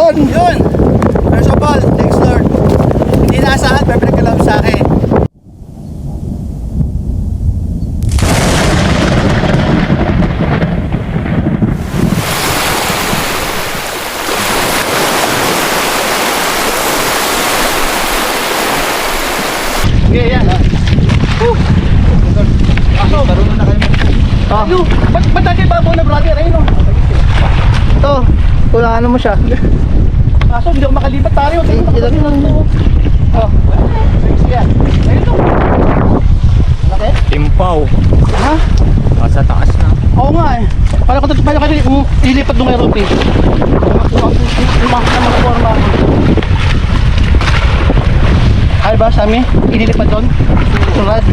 Yun! First of all, thanks Lord. Hindi naasahan, pero pinagkalab sa akin. Okay, yan ha. Aso, marunong na kayo mag-pull. Ayun, ba't dati bago na brother? Ayun o. Ito, kulangan mo siya. Aso, hindi ako makalipat tayo. Ilagay lang mo. Oh, sige yan. Ayun o. Laki? Timpaw. Ha? Nasa taas na. Oo nga eh. Para ko ilipat ng aeroplane. Mga forma. Ay ba, Sammy? Ililipat doon? Sunod?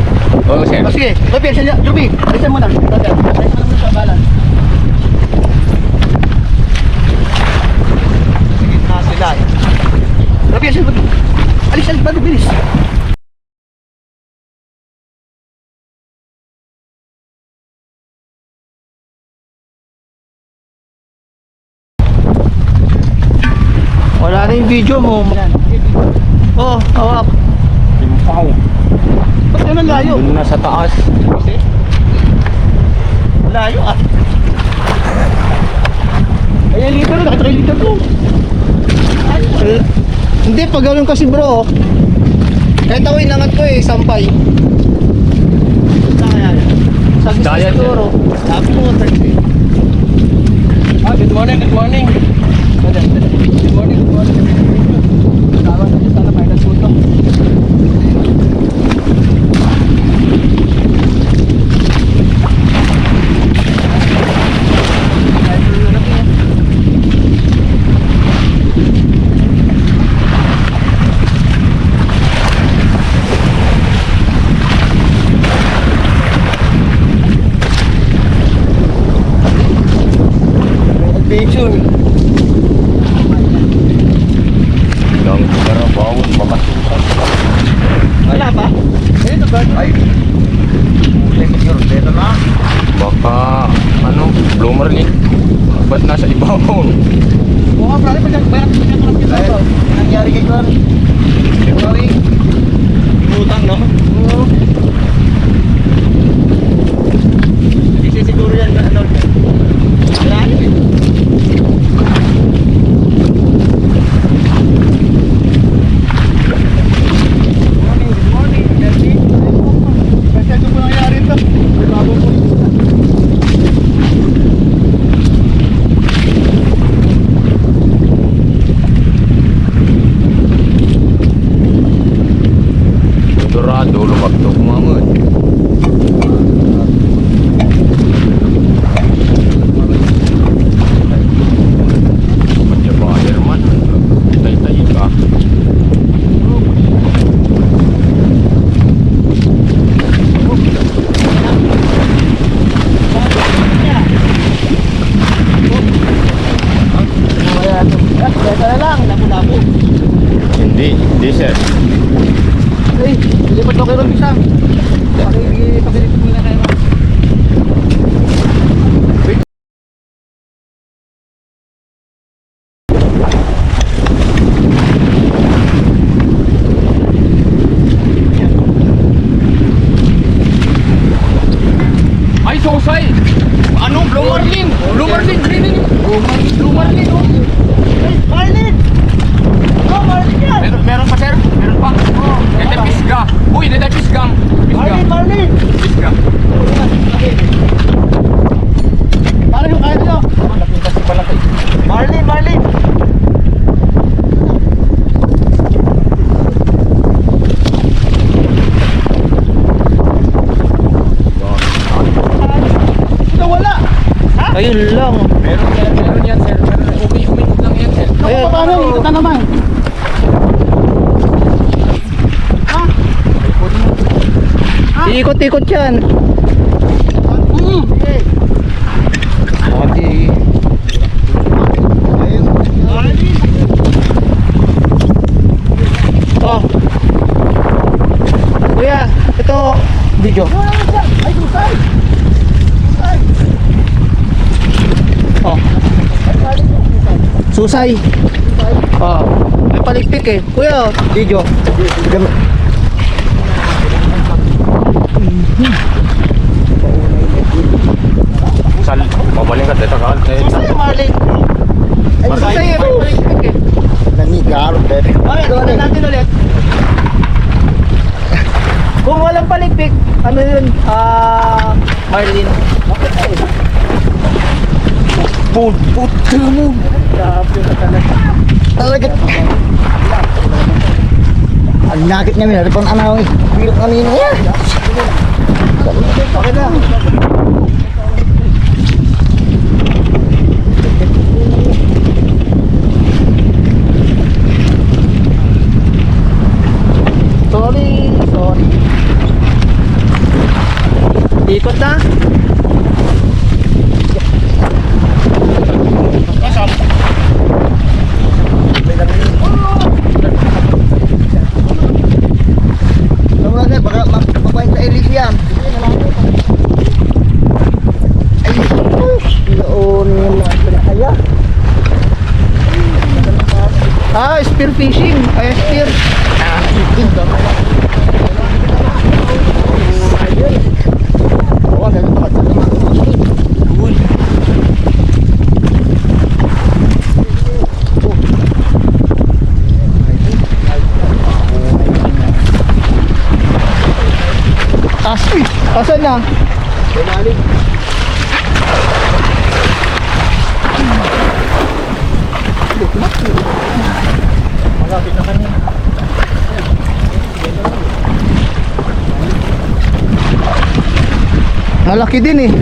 Oo, sir. O sige, Ruby, alisan mo na. Alisan mo na sa balance. Sige na sila. Ruby, alisan mo. Bilis. Wala na yung video mo. Oh, hawak. Timpaw. Ba't ganun layo? Doon na sa taas. Kasi? Layo ah. Ayan liter na, naka 3 liter to. Hindi, pag gano'n kasi bro. Kahit ako inangat ko eh, sampay. Saan kaya? Sa gusto Diet, siguro. Sabi mo, 30. Ah, good morning. Good morning. Tawag na sana may nagtutong. Adventure. Lang, pero bawon, mamasukan. Wala pa? Ayun na ba? Ay. Dito na. Baka, bloomer ni. Ba't nasa ibabaw? Oo nga, brother, bayaran kita ito. Nangyari kay Cory. Sorry. Utang, no? Oo. Hindi siguro yan na ano. Wala eh. Dorado, lumagtok mamad. Madya buyer man. Tay-tay ka. Kaya na lang, labo-labo. Hindi sir. Ay, lilipat ako kay Ron Bisang. Pakilit muna kayo. Ay, sosay! Ano? Bloomerlin! Bloomerlin! Greening! Bloomerlin! Ay, Marlin! Oh, Marlin yan! Meron pa sir? Meron pa? Oh, Dede pisga! Uy, dede pisgang! Marlin! Pisga! Paano yung kaya nyo? Kasi pala kay... Marlin! Ito wala! Ha? Ayun lang. Meron yan sir. Umikot lang yan sir. Ayun, paano? Ikot na naman. Ha? Iikot-ikot yan. Okay. Okay. Marlin! Oh. Kuya, ito video. Ay, susay! Oh. Susay. Oh, may palikpik eh. Kuya, video. Sal, pabaling ka dito ka. Sa'yo, Marlin. Ay, sa'yo, may palikpik eh. Nangigarot eh. Okay, doon natin ulit. Kung walang palikpik, ano yun? Marlin. Puto mo. Grabe ka talaga. Talaga. Ang nakit niya minari pang anaw eh. Bilok kanina yan. Okay na. Sorry. Ikot na. Naman na, baka mapapain sa Elis yan. Ay, noon yung mga pinakaya. Spear fishing. Ay, spear. Oo, ganun pa sa mga Asan na? Malaki din eh.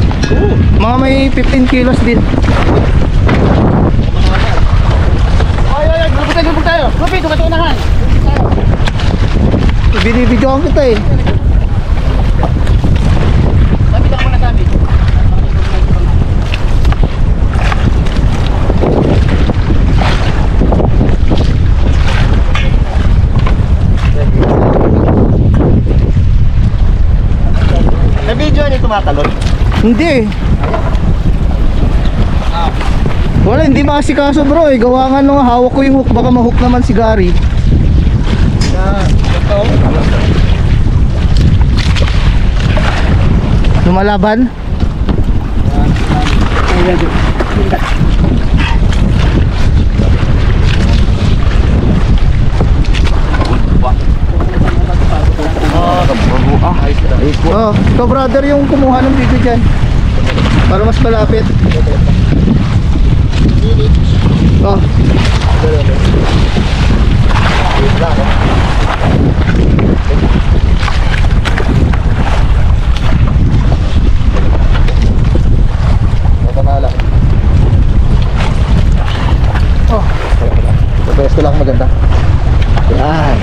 Mga may 15 kilos din. Gulpot tayo. Lupit, ito unahan. Binibidyoan kita eh. Lapit ako muna sabi. Sa video niya tumatalon. Hindi eh. Wala, hindi makasikaso bro eh. Gawa nga nung hawak ko yung hook. Baka mahook naman si Gary. Lumalaban? Oh, ikaw brother yung kumuha ng video dyan. Para mas malapit. Oh. Oh. Pagpayas ko lang maganda. Yan.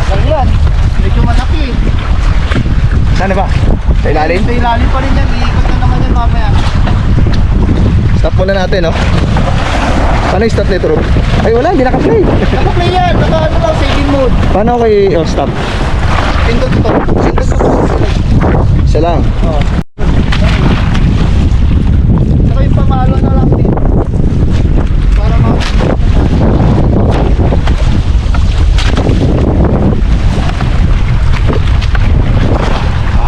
Tagal yan. Medyo malaki eh. Saan ba? Sa ilalim? Sa ilalim pa rin yan. Iikot na naman yan mamaya. Stop muna natin, no? Paano yung stop nito, Rob? Ay, wala, hindi naka-play. Naka-play yan. Naka ano lang, saving mode. Paano kay stop? Pindot to. Pindot to. Isa lang. Oh. Saka yung pamalo na lang din. Para ma...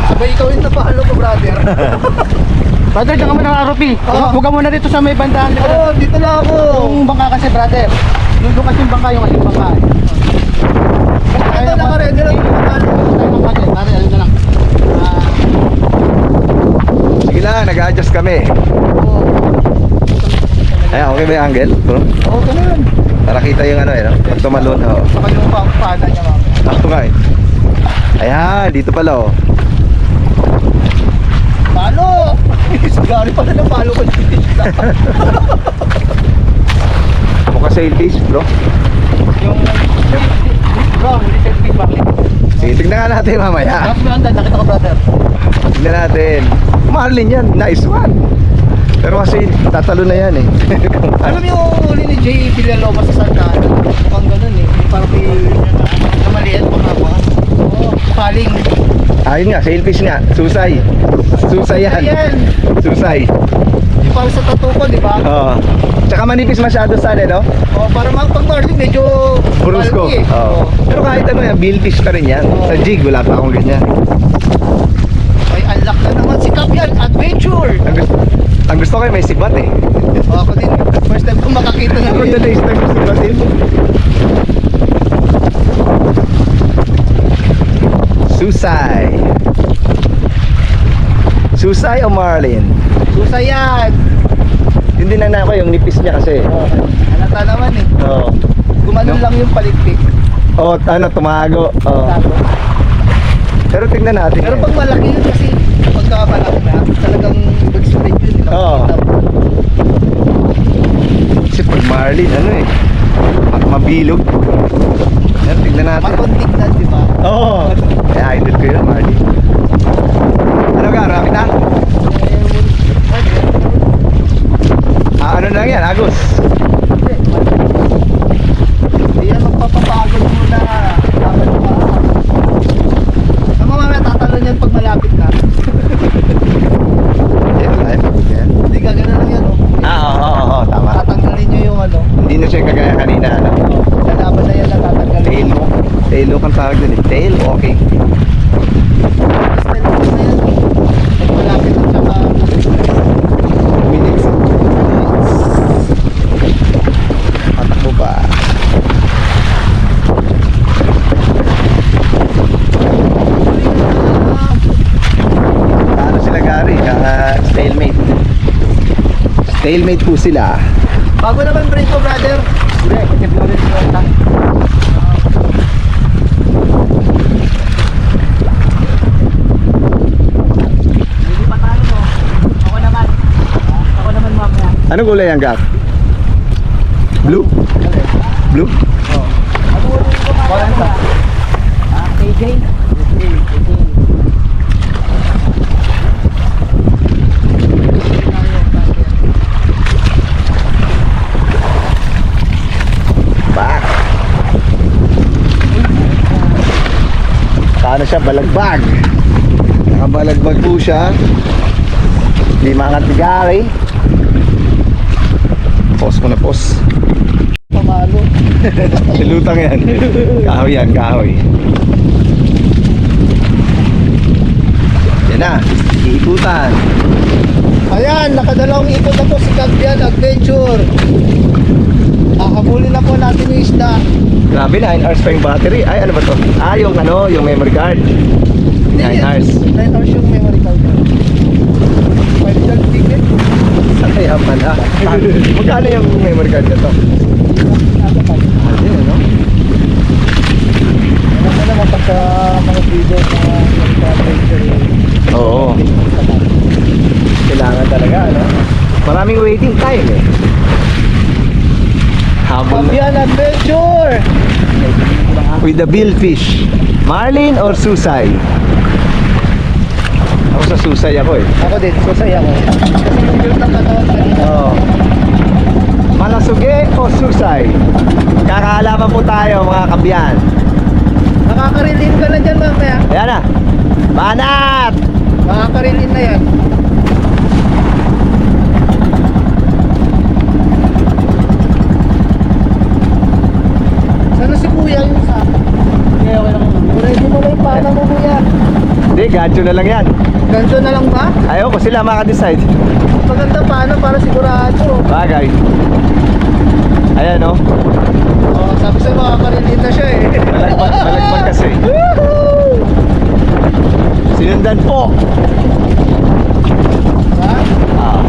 Sabay ikaw yung napahalo ko, brother. Brother, diyan ka muna ng ROP. Huwag ka muna dito sa may bandaan. Oo, dito na ako. Yung bangka kasi, brother. Yung kasi yung bangka, yung ating bangka. Ito, naka-ready lang yung napahalo ko. Tayo ng bangka, brother, ayun na lang. Sige lang, nag-adjust kami. Oo. Ayan, okay ba yung angle, bro? Oo, ganun. Para kita yung ano, no? Pag tumalon, oo. Saka yung pangpada niya, mama. Sakto nga eh. Ayan, dito pala, oh. Palo! Sigari pala na palo ko dito. Mukha sailfish, bro. Yung... Bro, hindi siya feedback. Sige, tignan nga natin mamaya. Tapos mo ang nakita ko, brother. Tignan natin. Marlin yan, nice one. Pero kasi tatalo na yan eh. Alam mo yung huli ni Jay Villalobos sa Santana? Mukhang ganun eh. Yung parang may... na maliit, panghawa. Oo, paling. Ayun nga, sailfish nga. Susay. Susay yan. Ayan. Susay. Yung para sa tattoo ko, di ba? Oo. Tsaka manipis masyado sa no? Oh, para pag marlin, medyo Brusko. bulky eh. Oo. Pero kahit ano yan, billfish pa rin yan. Sa jig, wala pa akong ganyan. Ay, unlock na naman si Cap yan. Adventure! Ang gusto ko may sibat eh. Ako din. First time ko makakita ng Ako na na-start ko sibatin. Susay. Susay o marlin? Susay yan. Yun din na ako yung nipis niya kasi. Halata naman eh. Oo. Gumanon lang yung palikpik. Oh, ano, tumago. Oo. Pero tignan natin. Pero pag malaki yun kasi, pagka malaki na, talagang mag-spread yun. Oo. Kasi pag marlin, ano eh, mabilog. Pero tignan natin. Makontik na, di ba? Oo. Kaya idol ko yun, marlin. Ano ka, rami na? Ano na lang yan, Agos? Hindi yan magpapapagod muna. Dapat pa. Ang mamaya tatalon yan pag malapit na. Yan, ay, pagod yan. Hindi ka gano'n lang yan, oh. Oo, tama. Tatanggalin nyo yung ano. Hindi na siya kagaya kanina, ano? Lalaban na yan na tatanggalin. Tail walk. Tail walk ang tawag dun eh. Tail walking. Style na yan. Pag malapit na tsaka Minutes. Patakbo pa. Paano sila, Gary? Stalemate. Stalemate po sila. bago naman break ko, brother. Hindi, kasi rin ko ito. Hindi pa tayo mo. Ako naman. Ako naman mamaya. Anong kulay ang gap? Blue? Blue? Wala ba? KJ? KJ. Back. Paano siya? Balagbag. Nakabalagbag po siya. Lima nga tigari. Pause ko na pause. Pamalo. Lutang yan. Kahoy yan, kahoy. Yan na. Iikutan. Ayan, nakadalawang ikot na po si Campian Adventure. Hahabulin na po natin yung isda. Grabe, 9 hours pa yung battery. Ay, ano ba to? Ah, yung ano, yung memory card. 9 hours. 9 hours yung memory card. Pwede dyan ticket. Ay, aman ha. Magkano yung memory card na to? Ah, din, ano? Ano na naman pagka mga video na adventure. Oo. Kailangan talaga, ano? Maraming waiting time eh. Habol na. Campian Adventure! With the billfish. Marlin or susay? Ako sa susay ako eh. Ako din, susay ako. Kasi yung build ng katawan kanina. Oo. Malasuge o susay? Kakaalaman po tayo mga kabyan. Makakarilin ka na dyan mamaya. Ayan na. Banat! Makakarilin na yan. Sana si kuya yung sa... Okay, okay lang. Ready mo na yung pana mo kuya. Hindi, gancho na lang yan. Ganito na lang ba? Ayaw ko sila maka-decide. Maganda pana para sigurado. Bagay. Ayan no. Oh, sabi sa'yo makakarilin na siya eh. Malagpag kasi. Sinundan po. Ha? Ah,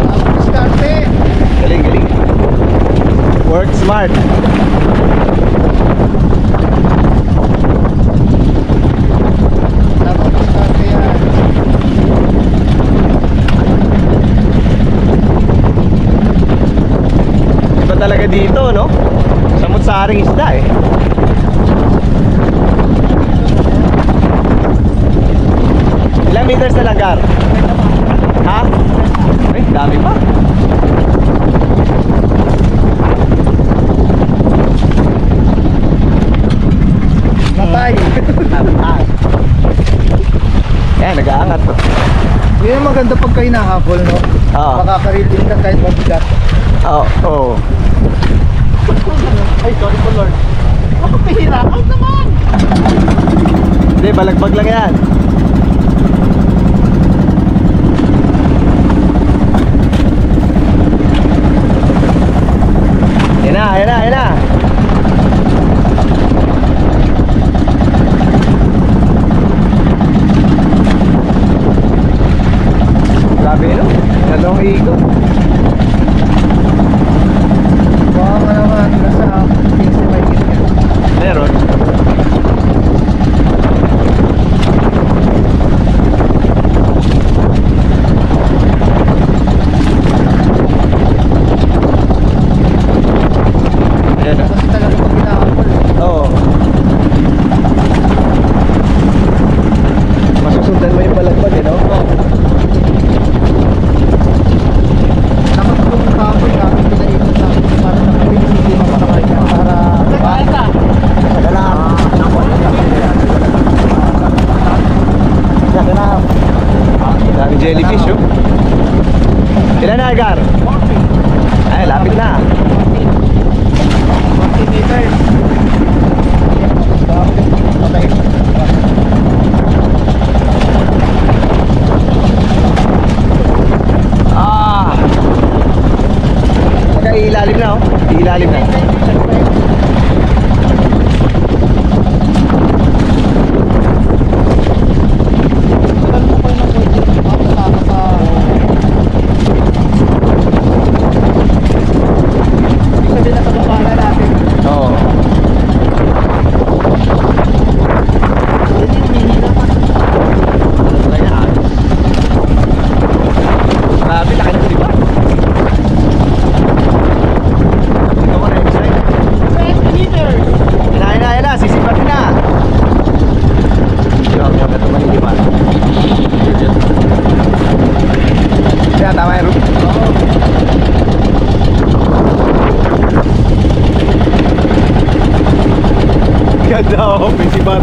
Ako diskarte. galing, galing. Work smart. Ako diskarte yan. Iba talaga dito, no? Samut-saring isda eh. Ilang meters na lang, Gar? Ha? Ay, dami pa. Matay. Yan ang maganda pagka hinahabol, no? Oo. Makaka-reading ka kahit mabigat. Oo. Ay, sorry po Lord. Ako pihira, out naman! Hindi, balagbag lang yan. Yan na, yan na, yan na. Grabe, no? Dalawang ikot. Baka nga naman, nasa 15 may ganyan. Meron. Ayan na. Kasi talaga pag hinahabol. Oo. Masusundan mo yung balagbag, eh, no? Dapat kung kahapon namin pinaikot namin para nakabilis hindi mapakakarga para Daming jellyfish, oh. Ilan na, Agar? Ay, lapit na. 40 meters. Okay. Ilalim na, oh. Ilalim na. Oo. Grabe, laki ng diba? Ikaw mo na excited. Yan na, sisipat na. Grabe yung gato manilipan. Kaya tama yung room? Oo. Ganda, oh, may sibat.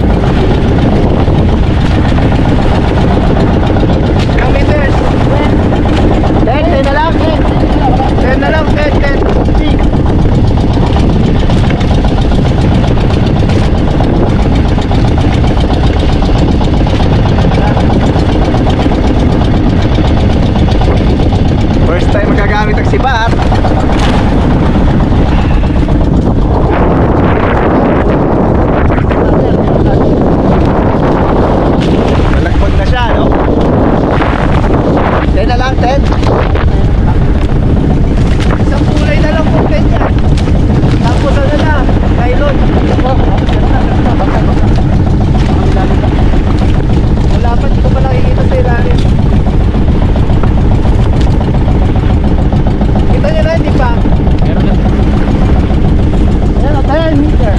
Ilang meters? 10 na lang. 10 na lang, 10. First time magagamit ang sibat. Malagbag na siya, no? 10 na lang, 10. Isang kulay na lang kung 10 yan. Tapos ano na, nylon. Wala pa, hindi ko pa nakikita sa ilalim. Kita nyo na, hindi pa? Meron na. Ayan, 10 meter.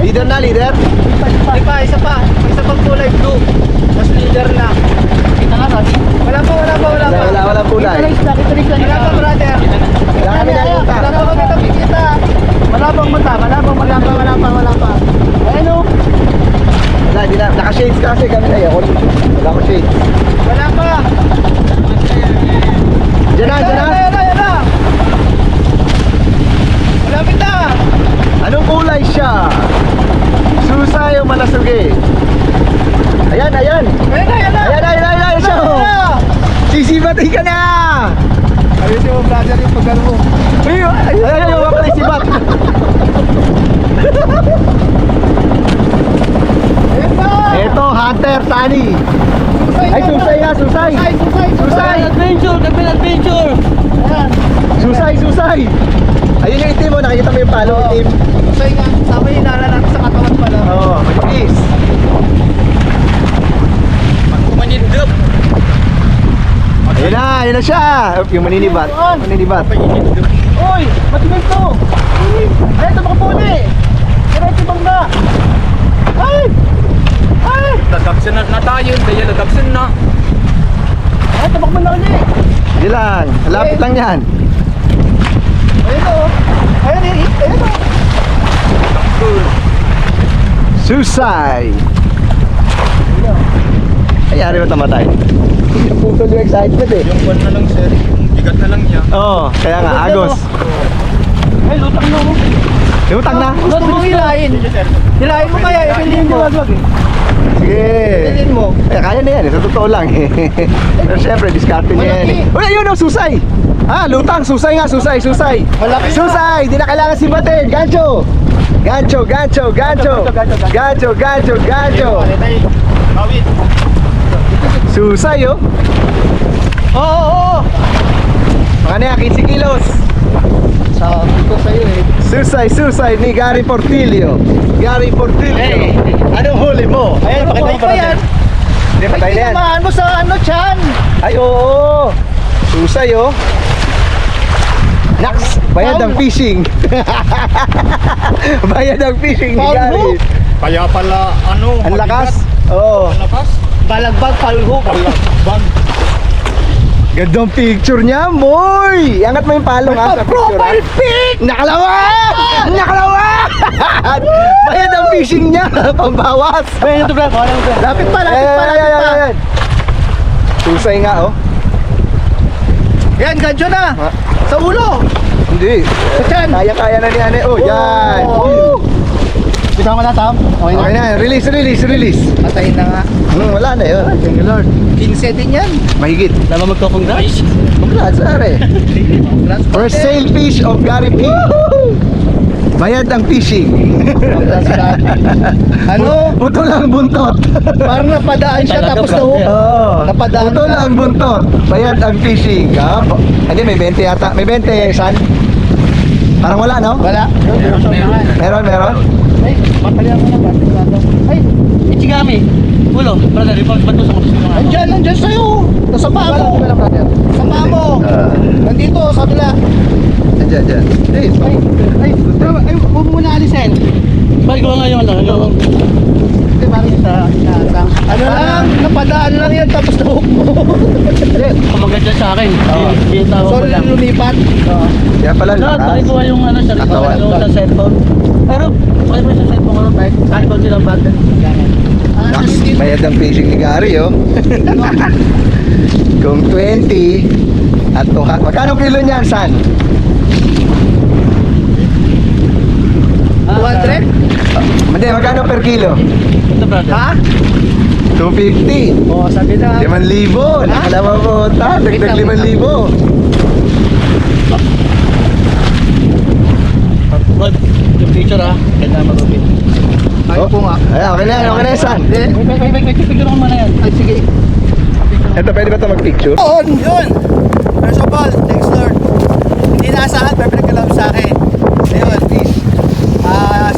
Leader na, leader. Hindi pa, isa pa. May isa pang kulay blue. Tapos leader na. Kita nga, Rodi. Wala pa. Wala kulay. Wala pa, brother. Wala kami nakikita. Wala pa kami nakikita. Wala pang mata, wala pa. Ayan o. Wala, hindi na. Naka-shades kasi kami na yun. Wala ko shades. Wala pa. Diyan na, diyan na. Ayan na. Malapit na. Anong kulay siya? Susay o malasugi? Ayan. Ayan na. Siya. Sisibatay ka na! Ayun yung brother yung pagkano mo. Ayan yung mapalay sibat. Ayun pa. Ito, Hunter, Tani. Ay, susay na, susay. Susay. Adventure! Ayan. Susay. Ayun yung itim mo, nakikita mo yung palo, itim. Susay nga. Tama yung inala natin sa katawan pala. Oo, manipis. Kumanindap! Ayun na siya. Yung maninibat. Uy! Matinig to! Ayun, tumakapuli! Diretso bangga! Ay! Dadagsan na tayo, kaya dadagsan na. Ay, tumakman na ulit! Hindi lang, lapit lang yan. Ayun o! Ayun o! Susay. Ay, ari ba tamatay? Putol yung excitement eh. Yung one na lang sir, yung bigat na lang niya. Oo, kaya nga, agos. Ay, lutang na mo. Lumutang na. Gusto mong hilahin. Hilahin mo kaya, ipiliin mo. Sige. Ipiliin mo. Eh, kaya na yan eh, sa totoo lang eh. Pero syempre, diskarte niya yan eh. Uy, ayun o, susay! Ah, lutang, susay nga, susay. Malaki na. Susay! Di na kailangan simbatin, gancho! Gancho. Kawit. Susay oh. Oo. Mga na yan, 15 kilos. Sabi ko sa'yo eh. Susay ni Gary Portillo. Anong huli mo? Ayan, pakita mo pa yan. Hindi, patay na yan. Tinamaan mo sa ano, Chan. Ay, oo. Susay oh. Naks, bayad ng fishing. Bayad ng fishing ni Paul Gary. Hook. Kaya pala, ano, Ang lakas. Oo. Ang lakas. Balagbag, palhook. Bag. Gandang picture niya, moy! Iangat mo yung palong ha sa picture ha. Profile pic! Nakalawa! Bayad ang fishing niya, pambawas. Ayan ito, Brad. Lapit pa. Ayan. Susay nga oh. Yan, gancho na. Ha? Sa ulo. Hindi. Sa Chan. Kaya na ni Ane. Oh, yan. Di ba manatam? Okay Okay na, release. Patayin na nga. Wala na yun. Thank you, Lord. 15 din yan. Mahigit. Lama magko-congrats. Congrats, are. Congrats. First sale fish of Gary P. Bayad ang fishing. Congrats, Dad. Ano? Puto lang buntot. Parang napadaan siya tapos na-hook. Oo. Napadaan Puto ka. lang buntot. Bayad ang fishing. Hindi, may 20 yata. May 20, San? Parang wala, no? Wala. Meron? Ay, papalihan mo na ba? Ay, Ichigami. Ulo, brother, report ba ito sa mga Nandiyan sa'yo. Nasa paa mo. Sa paa mo. Nandito, sa kabila. Diyan. Ay, huwag mo na alisin. Balik ko nga yung ano, Hindi, bakit sa ano lang, napadaan lang yan tapos na-hook mo. kumagat dyan sa akin. Bitaw ko Sorry lang. lang lumipat. Kaya pala Lahat, lakas. bakit ko yung ano, sa Katawan. sa cellphone. Pero, bakit mo sa cellphone ko, kahit ko silang button. Naks, bayad ang fishing ni Gary, oh. Kung 20 at magkano kilo niyan, San? 200? Hindi, magkano per kilo? Ito, brother. Ha? 250. Oo, sabi na. 5,000. Nakalawa mo, dagdag 5,000. Rod, yung picture ha, ganda marupit. Ay po nga. Ay, okay na, San. Wait, Picture ko muna yan. Ay, sige. Ito, pwede ba ito mag-picture? Yun! First of all, thanks Lord. Hindi naasahan, pero pinagkalaw sa akin. Ayun, please.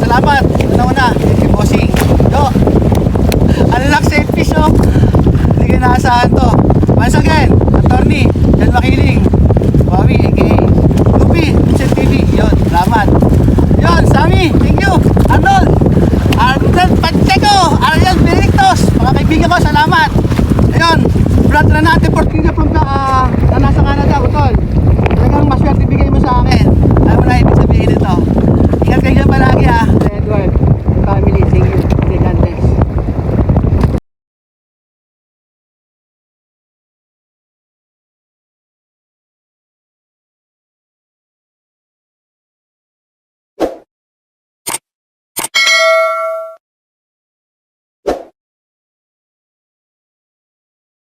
Salamat. Una-una, kay Bossing. Yo! Ano lang safe fish, oh? Hindi ko naasahan to. Once again, attorney, Jan Makiling. Wawi, a.k.a. Lupi, Vincent TV. Yun, salamat. Yun, Sammy, thank you. Arnold Pacheco, Ariel Benedictos. Mga kaibigan ko, salamat. Ayun, Brad Renate Portillo from na nasa Canada, Utol.